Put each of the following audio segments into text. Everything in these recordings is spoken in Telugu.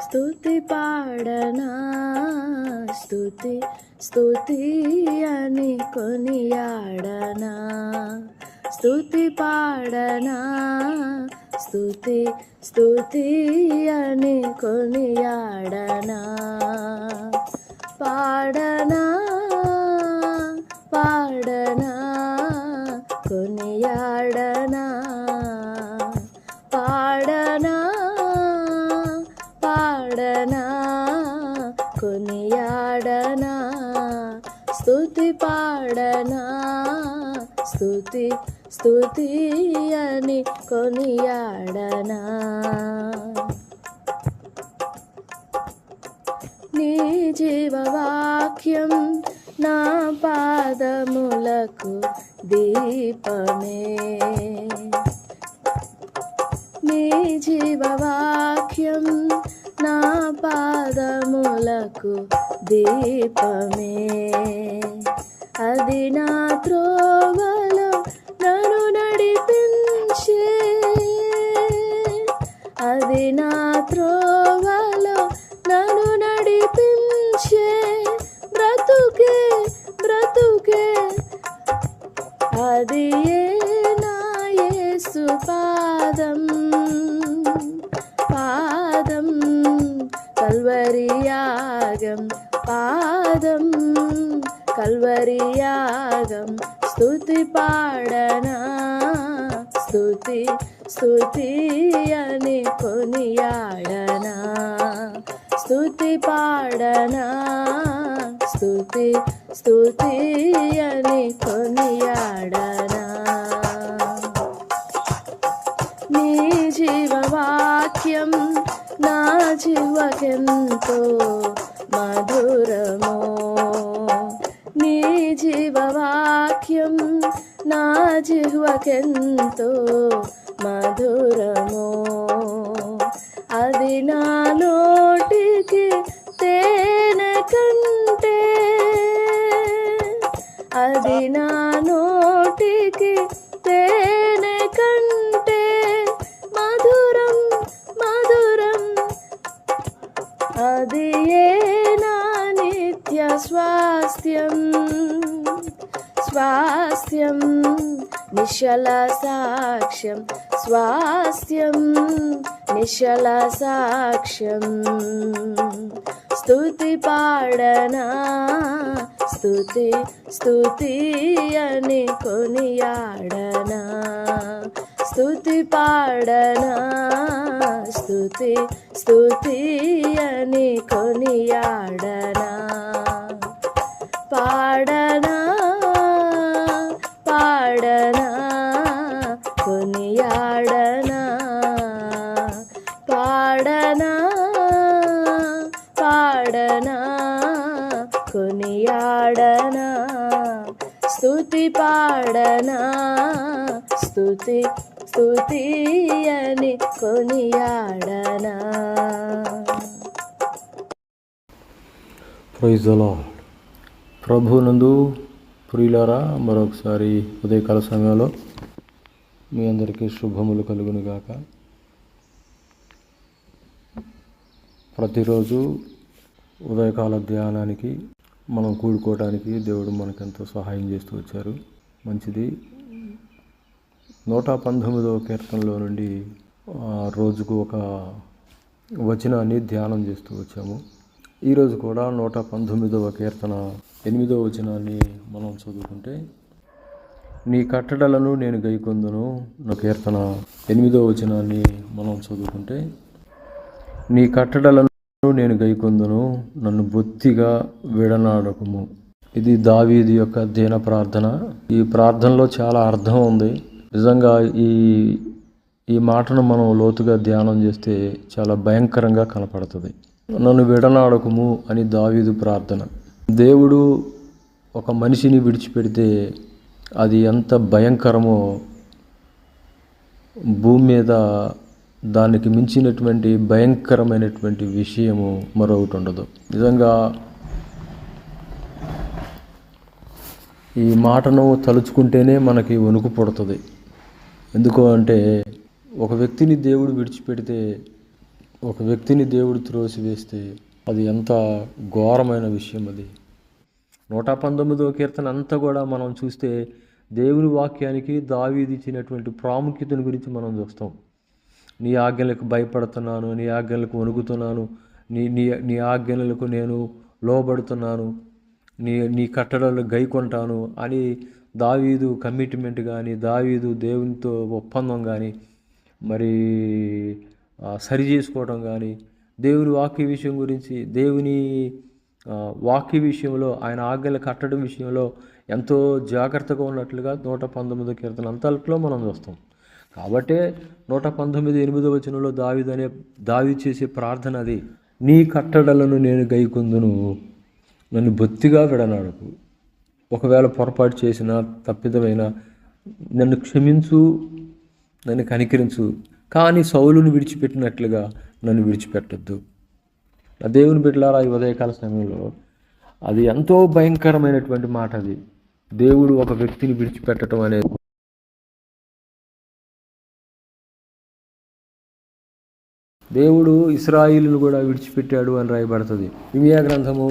స్తుతి పాడనా, స్తుతి స్తుతి అని కొనియాడనా, స్తుతి పాడనా, స్తుతి స్తుతి అని కొనియాడనా, పాడనా పాడనా కొనియాడనా, పాడనా పాడనా కొనియాడనా, స్తుతి పాడనా, స్తుతి స్తుతి అని కొనియాడనా. నీ జీవవాక్యం నా పాదములకు దీపమే, నీ జీవవాక్యం నా పాదములకు దీపమే, అది నా త్రోవలో నన్ను నడిపించే, అది నా త్రోవలో నన్ను నడిపించే, బ్రతుకే బ్రతుకే అది నా యేసు పాదం, పాదం కల్వరి యాగం, పాదం కల్వరి యాగం, స్తుతి పాడనా, స్తుతి స్తుతి అని కొనియాడనా, స్తుతి పాడనా, స్తుతి స్తుతి అని కొనియాడనా. నీ జీవవాక్యం నా జీవకెంతో మధురమో, నీ జీవవాక్యం నా జీవకెంతో మధురమో, అది నా నోటికి తేనె కంటే, అది నా నోటికి తేనె కంటే మధురం మధురం, అది నా నిత్య స్వాస్థ్యం, స్వాస్థ్యం నిశ్చల సాక్ష్యం, స్వాస్థ్యం నిశ్చల సాక్ష్యం, స్తుతి పాడనా, స్తుతి స్తుతి అని కొనియాడనా, స్తుతి పాడనా, స్తుతి స్తుతి అని కొనియాడనా, పాడనా పాడనా కొనియాడనా, పాడనా పాడనా కొనియాడనా, స్తుతి పాడనా, స్తుతి స్తుతి అని కొనియాడనా. Praise the lord. ప్రభువునందు ప్రియులారా, మరొకసారి ఉదయకాల సమయంలో మీ అందరికీ శుభములు కలుగును గాక. ప్రతిరోజు ఉదయకాల ధ్యానానికి మనం కూడుకోవడానికి దేవుడు మనకెంతో సహాయం చేస్తూ వచ్చారు. మంచిది. 119వ కీర్తనలో నుండి రోజుకు ఒక వచనాన్ని ధ్యానం చేస్తూ వచ్చాము. ఈరోజు కూడా 119వ కీర్తన 8వ వచనాన్ని మనం చదువుకుంటే, నీ కట్టడలను నేను గైకొందును. నా కీర్తన 8వ వచనాన్ని మనం చదువుకుంటే, నీ కట్టడలను నేను గైకొందును, నన్ను బొత్తిగా విడనాడకుము. ఇది దావీదు యొక్క దీన ప్రార్థన. ఈ ప్రార్థనలో చాలా అర్థం ఉంది. నిజంగా ఈ మాటను మనం లోతుగా ధ్యానం చేస్తే చాలా భయంకరంగా కనపడుతుంది. నన్ను విడనాడకుము అని దావీదు ప్రార్థన. దేవుడు ఒక మనిషిని విడిచిపెడితే అది ఎంత భయంకరమో భూమి మీద దానికి మించినటువంటి భయంకరమైనటువంటి విషయము మరొకటి ఉండదు. నిజంగా ఈ మాటను తలుచుకుంటేనే మనకి వణుకు పుడుతుంది. ఎందుకు అంటే ఒక వ్యక్తిని దేవుడు విడిచిపెడితే, ఒక వ్యక్తిని దేవుడు త్రోసివేస్తే అది ఎంత ఘోరమైన విషయం. అది 119వ కీర్తన అంతా కూడా మనం చూస్తే దేవుని వాక్యానికి దావీదు ఇచ్చినటువంటి ప్రాముఖ్యతను గురించి మనం చూస్తాం. నీ ఆజ్ఞలకు భయపడుతున్నాను, నీ ఆజ్ఞలకు వణుకుతున్నాను, నీ నీ నీ ఆజ్ఞలకు నేను లోబడుతున్నాను, నీ నీ కట్టడలు గైకొంటాను అని దావీదు కమిట్మెంట్ కానీ, దావీదు దేవునితో ఒప్పందం కానీ, మరి సరి చేసుకోవడం కానీ, దేవుని వాక్య విషయం గురించి, దేవుని వాక్య విషయంలో, ఆయన ఆజ్ఞలు కట్టడం విషయంలో ఎంతో జాగ్రత్తగా ఉన్నట్లుగా 119వ కీర్తన అంతట్లో మనం చూస్తాం. కాబట్టే 119:8 దావీదు చేసే ప్రార్థన అది. నీ కట్టడలను నేను గైకొందును, నన్ను బొత్తిగా విడనాడకు. ఒకవేళ పొరపాటు చేసినా, తప్పిదమైనా నన్ను క్షమించు, నన్ను కనికరించు, కానీ సౌలును విడిచిపెట్టినట్లుగా నన్ను విడిచిపెట్టద్దు. నా దేవుని బిడ్డలారా, ఈ ఉదయకాల సమయంలో అది ఎంతో భయంకరమైనటువంటి మాట. అది దేవుడు ఒక వ్యక్తిని విడిచిపెట్టడం అనేది. దేవుడు ఇశ్రాయేలును కూడా విడిచిపెట్టాడు అని రాయబడుతుంది. ఇర్మీయా గ్రంథము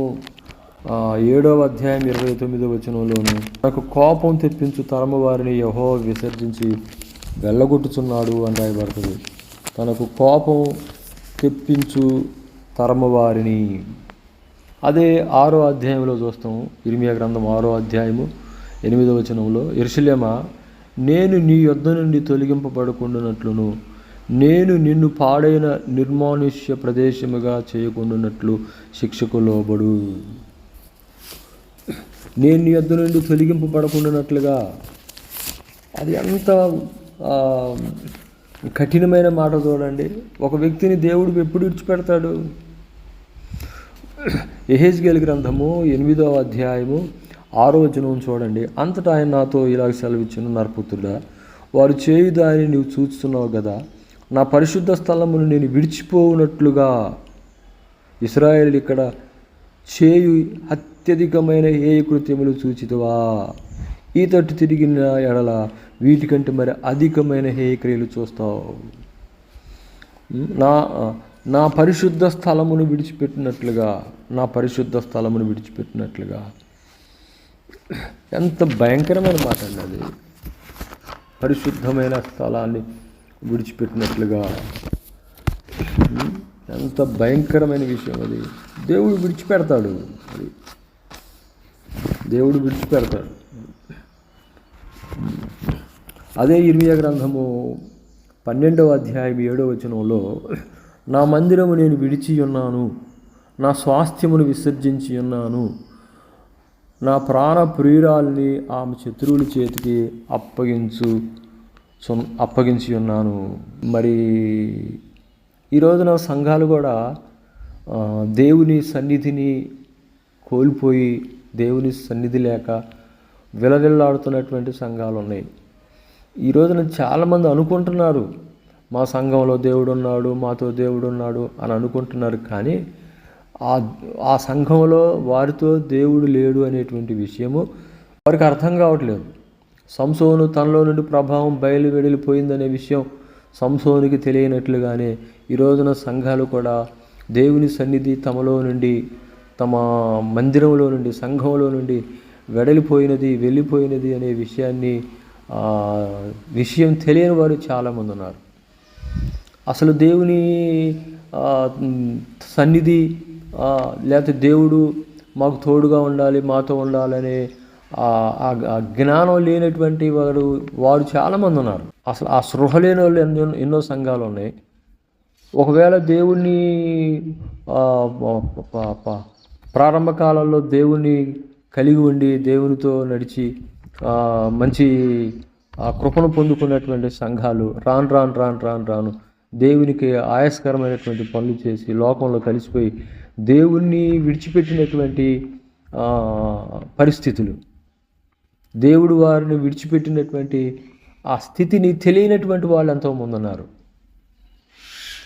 7వ అధ్యాయం 29వ వచనంలోను, నాకు కోపం తెప్పించు తరము వారిని యెహోవా విసర్జించి వెళ్ళగొట్టుచున్నాడు అని రాయబడుతుంది. తనకు కోపం తెప్పించు తరము వారిని. అదే 6వ అధ్యాయంలో చూస్తాము. ఇర్మీయా గ్రంథం 6వ అధ్యాయము 8వ వచనంలో, యెరూషలేమా, నేను నీ యొద్ద నుండి తొలగింపబడకుండానట్లును, నేను నిన్ను పాడైన నిర్మానుష్య ప్రదేశముగా చేయకుండానట్లు శిక్షకు లోబడు. నేను నీ యొద్ద నుండి తొలగింపబడకుండానట్లుగా. అది ఎంత కఠినమైన మాట చూడండి. ఒక వ్యక్తిని దేవుడు ఎప్పుడు విడిచిపెడతాడు? యెహెజ్కేలు గ్రంథము 8వ అధ్యాయము 6వ వచనం చూడండి. అంతటా ఆయన నాతో ఇలాగ సెలవిచ్చును, నరపుత్రుడా, వారు చేయు దాన్ని నువ్వు చూస్తున్నావు కదా, నా పరిశుద్ధ స్థలమును నేను విడిచిపోవునట్లుగా ఇశ్రాయేలు ఇక్కడ చేయు అత్యధికమైన హేయ కృత్యములు చూచితివా? ఈ తట్టు తిరిగిన ఎడల వీటికంటే మరి అధికమైన హేయక్రియలు చూస్తావు. నా పరిశుద్ధ స్థలమును విడిచిపెట్టినట్లుగా, నా పరిశుద్ధ స్థలమును విడిచిపెట్టినట్లుగా. ఎంత భయంకరమైన మాట అండి అది. పరిశుద్ధమైన స్థలాన్ని విడిచిపెట్టినట్లుగా. ఎంత భయంకరమైన విషయం అది. దేవుడు విడిచిపెడతాడు. అది దేవుడు విడిచిపెడతాడు. అదే ఇర్మీయా గ్రంథము 12వ అధ్యాయం 7వ వచనంలో, నా మందిరము నేను విడిచి ఉన్నాను, నా స్వాస్థ్యమును విసర్జించి ఉన్నాను, నా ప్రాణ ప్రియురాల్ని ఆమె శత్రువుల చేతికి అప్పగించి ఉన్నాను. మరి ఈ రోజున సంఘాలు కూడా దేవుని సన్నిధిని కోల్పోయి, దేవుని సన్నిధి లేక విలవిల్లాడుతున్నటువంటి సంఘాలు ఉన్నాయి. ఈ రోజున చాలామంది అనుకుంటున్నారు, మా సంఘంలో దేవుడు ఉన్నాడు, మాతో దేవుడు ఉన్నాడు అని అనుకుంటున్నారు. కానీ ఆ సంఘంలో వారితో దేవుడు లేడు అనేటువంటి విషయము వారికి అర్థం కావట్లేదు. సంసోను తనలో నుండి ప్రభావం బయలువెడిలిపోయిందనే విషయం సంసోనుకి తెలియనట్లుగానే ఈ రోజున సంఘాలు కూడా దేవుని సన్నిధి తమలో నుండి, తమ మందిరంలో నుండి, సంఘంలో నుండి వెళ్ళిపోయినది అనే విషయం తెలియని వారు చాలామంది ఉన్నారు. అసలు దేవుని సన్నిధి లేకపోతే దేవుడు మాకు తోడుగా ఉండాలి, మాతో ఉండాలనే ఆ జ్ఞానం లేనటువంటి వారు చాలామంది ఉన్నారు. అసలు ఆ స్పృహ లేని వాళ్ళు ఎన్నో సంఘాలు ఉన్నాయి. ఒకవేళ దేవుణ్ణి ప్రారంభ కాలంలో దేవుణ్ణి కలిగి ఉండి దేవునితో నడిచి మంచి కృపను పొందుకున్నటువంటి సంఘాలు రాను దేవునికి ఆయాస్కరమైనటువంటి పనులు చేసి లోకంలో కలిసిపోయి దేవుణ్ణి విడిచిపెట్టినటువంటి పరిస్థితులు, దేవుడు వారిని విడిచిపెట్టినటువంటి ఆ స్థితిని తెలియనటువంటి వాళ్ళు ఎంతోమంది ఉన్నారు.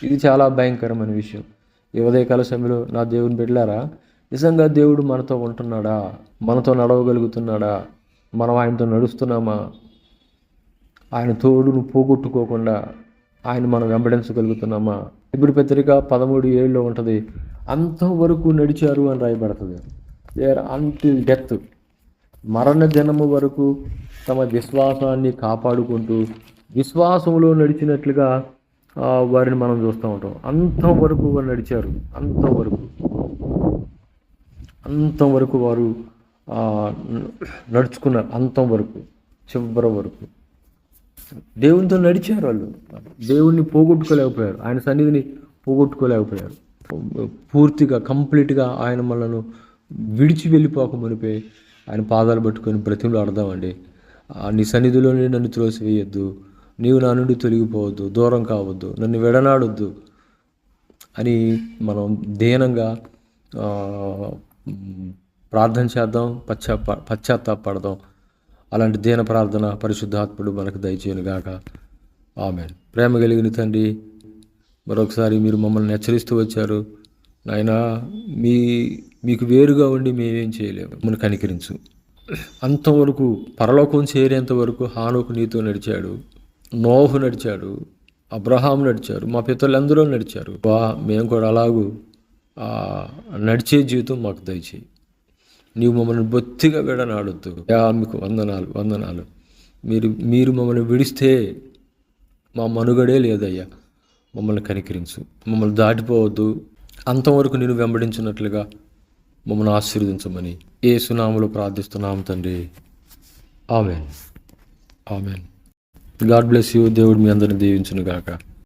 ఇది చాలా భయంకరమైన విషయం. ఈ ఉదయకాల సమయంలో నా దేవుని బిడ్డలారా, నిజంగా దేవుడు మనతో ఉంటున్నాడా? మనతో నడవగలుగుతున్నాడా? మనం ఆయనతో నడుస్తున్నామా? ఆయన తోడును పోగొట్టుకోకుండా, ఆయన మనం వెంబడించగలుగుతున్నామా? హెబ్రీ పత్రిక 13:7 ఉంటుంది, అంతవరకు నడిచారు అని రాయబడుతుంది. దే ఆర్ అంటిల్ డెత్, మరణ దినము వరకు తమ విశ్వాసాన్ని కాపాడుకుంటూ విశ్వాసంలో నడిచినట్లుగా వారిని మనం చూస్తూ ఉంటాం. అంతవరకు వారు నడిచారు, అంతవరకు వారు నడుచుకున్నారు, అంతవరకు చివరి వరకు దేవునితో నడిచారు. వాళ్ళు దేవుణ్ణి పోగొట్టుకోలేకపోయారు, ఆయన సన్నిధిని పోగొట్టుకోలేకపోయారు. పూర్తిగా కంప్లీట్గా ఆయన మనను విడిచి వెళ్ళిపోక మునిపే ఆయన పాదాలు పట్టుకొని బ్రతిమలాడదామండి. నీ సన్నిధిలోనే నన్ను త్రోసివేయొద్దు, నీవు నా నుండి తొలగిపోవద్దు, దూరం కావద్దు, నన్ను విడనాడొద్దు అని మనం దీనంగా ప్రార్థన చేద్దాం, పశ్చాత్తాపడదాం. అలాంటి దీన ప్రార్థన పరిశుద్ధాత్ముడు మనకు దయచేయను గాక. ఆమేన్. ప్రేమ కలిగిన తండ్రి, మరొకసారి మీరు మమ్మల్ని హెచ్చరిస్తూ వచ్చారు నాయనా, మీకు వేరుగా ఉండి మేమేం చేయలేము, మనం కనికరించు. అంతవరకు పరలోకం చేరేంత వరకు హానోకు నీతో నడిచాడు, నోహు నడిచాడు, అబ్రహాం నడిచారు, మా పితరులందరూ నడిచారు. మేము కూడా అలాగూ నడిచే జీవితం మాకు దయచేయి. నీవు మమ్మల్ని బొత్తిగా విడనాడొద్దు. మీకు వందనాలు. మీరు మమ్మల్ని విడిస్తే మా మనుగడే లేదయ్యా. మమ్మల్ని కనికరించు, మమ్మల్ని దాటిపోవద్దు. అంతవరకు నేను వెంబడించినట్లుగా మమ్మల్ని ఆశీర్వదించమని యేసు నామములో ప్రార్థిస్తున్నాము తండ్రి. ఆమేన్. God bless you. దేవుడు మీ అందరిని దీవించును గాక.